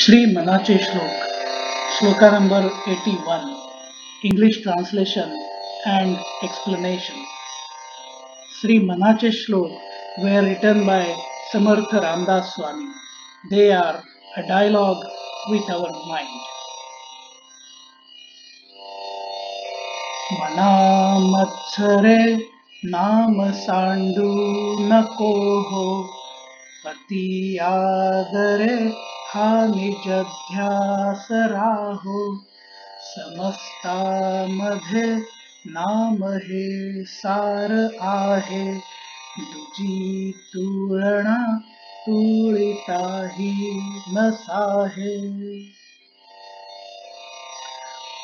Shri Manache Shlok, Shloka number 81, English translation and explanation. Shri Manache Shlok were written by Samartha Ramdas Swami. They are a dialogue with our mind. मना मत्सरे नाम सांडू नको हो पती आदरे हा निज ध्यास राहो समस्तामध्ये नाम हे सार आहे दुजी तुळणा तुळिताही नसाहे.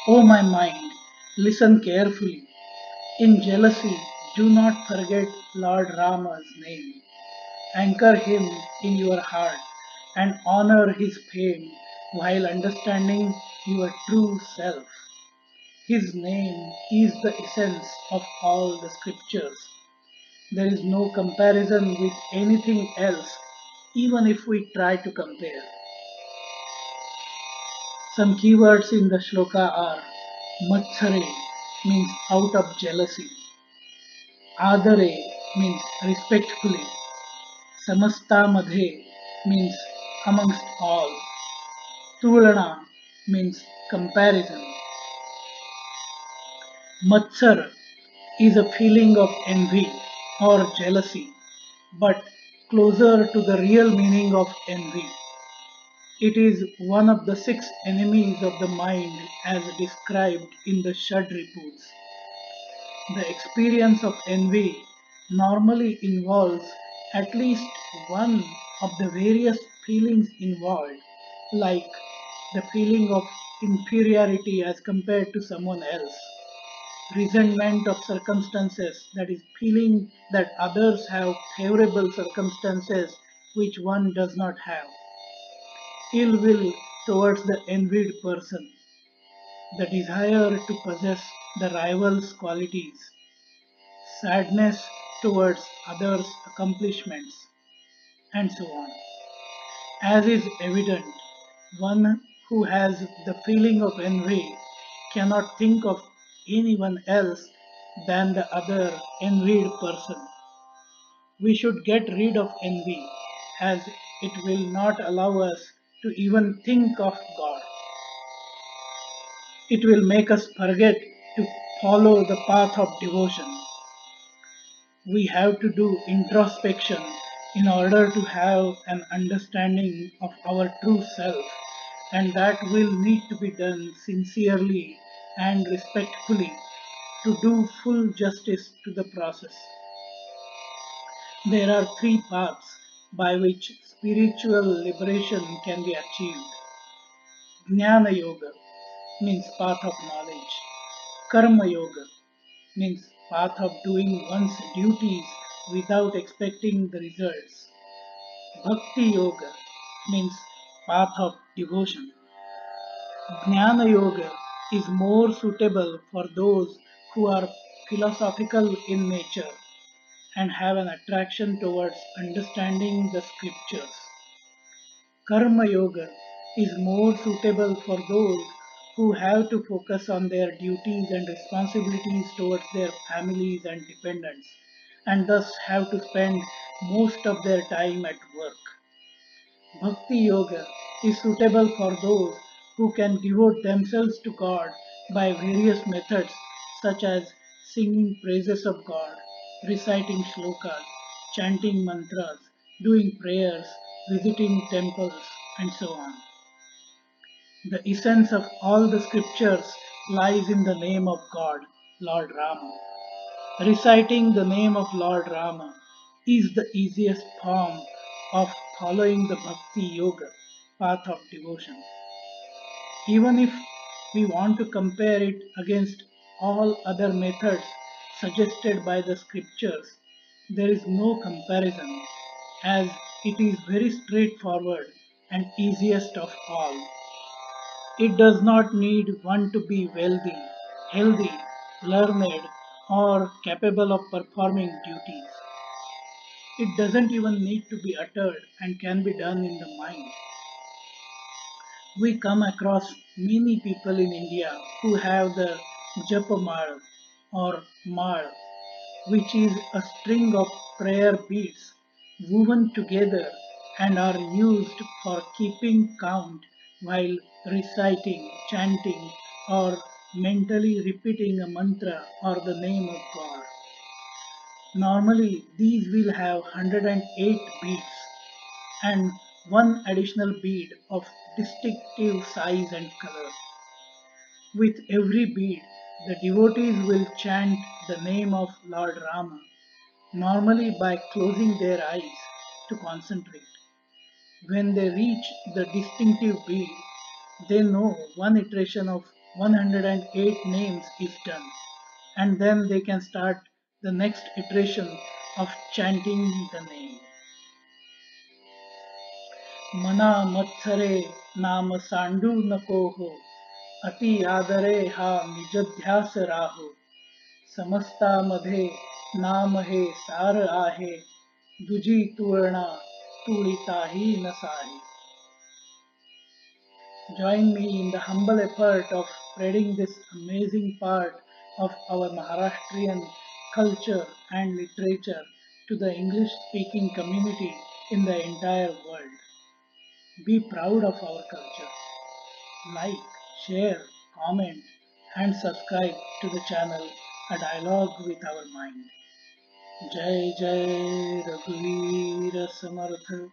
O my mind, listen carefully. In jealousy, do not forget Lord Rama's name. Anchor him in your heart and honor his fame while understanding your true self. His name is the essence of all the scriptures. There is no comparison with anything else, even if we try to compare. Some keywords in the shloka are Matsare means out of jealousy. Adare means respectfully. Samasta Madhe means amongst all. Tulana means comparison. Matsar is a feeling of envy or jealousy, but closer to the real meaning of envy. It is one of the 6 enemies of the mind as described in the Shadriputs. The experience of envy normally involves at least one of the various feelings involved, like the feeling of inferiority as compared to someone else, resentment of circumstances, that is, feeling that others have favorable circumstances which one does not have, ill will towards the envied person, the desire to possess the rival's qualities, sadness towards others' accomplishments, and so on. As is evident, one who has the feeling of envy cannot think of anyone else than the other envied person. We should get rid of envy, as it will not allow us to even think of God. It will make us forget to follow the path of devotion. We have to do introspection in order to have an understanding of our true self, and that will need to be done sincerely and respectfully to do full justice to the process. There are 3 paths by which spiritual liberation can be achieved. Jnana Yoga means path of knowledge. Karma Yoga means path of doing one's duties without expecting the results. Bhakti Yoga means path of devotion. Jnana Yoga is more suitable for those who are philosophical in nature and have an attraction towards understanding the scriptures. Karma Yoga is more suitable for those who have to focus on their duties and responsibilities towards their families and dependents, and thus have to spend most of their time at work. Bhakti Yoga is suitable for those who can devote themselves to God by various methods such as singing praises of God, reciting shlokas, chanting mantras, doing prayers, visiting temples, and so on. The essence of all the scriptures lies in the name of God, Lord Rama. Reciting the name of Lord Rama is the easiest form of following the Bhakti Yoga, path of devotion. Even if we want to compare it against all other methods suggested by the scriptures, there is no comparison, as it is very straightforward and easiest of all. It does not need one to be wealthy, healthy, learned, or capable of performing duties. It doesn't even need to be uttered and can be done in the mind. We come across many people in India who have the Japamal or Mal, which is a string of prayer beads woven together and are used for keeping count while reciting, chanting, or mentally repeating a mantra or the name of God. Normally, these will have 108 beads and one additional bead of distinctive size and color. With every bead, the devotees will chant the name of Lord Rama, normally by closing their eyes to concentrate. When they reach the distinctive bead, they know one iteration of 108 names is done, and then they can start the next iteration of chanting the name. मना मत्सरे नाम सांडू नको हो अति आदरे हा निजध्यास राहो समस्तामध्ये नाम हे सार आहे दुजी तुळना तुळिताही नसाही. Join me in the humble effort of spreading this amazing part of our Maharashtrian culture and literature to the English speaking community in the entire world. Be proud of our culture. Like, share, comment, and subscribe to the channel A Dialogue with Our Mind. Jai Jai Raghuveer Samartha.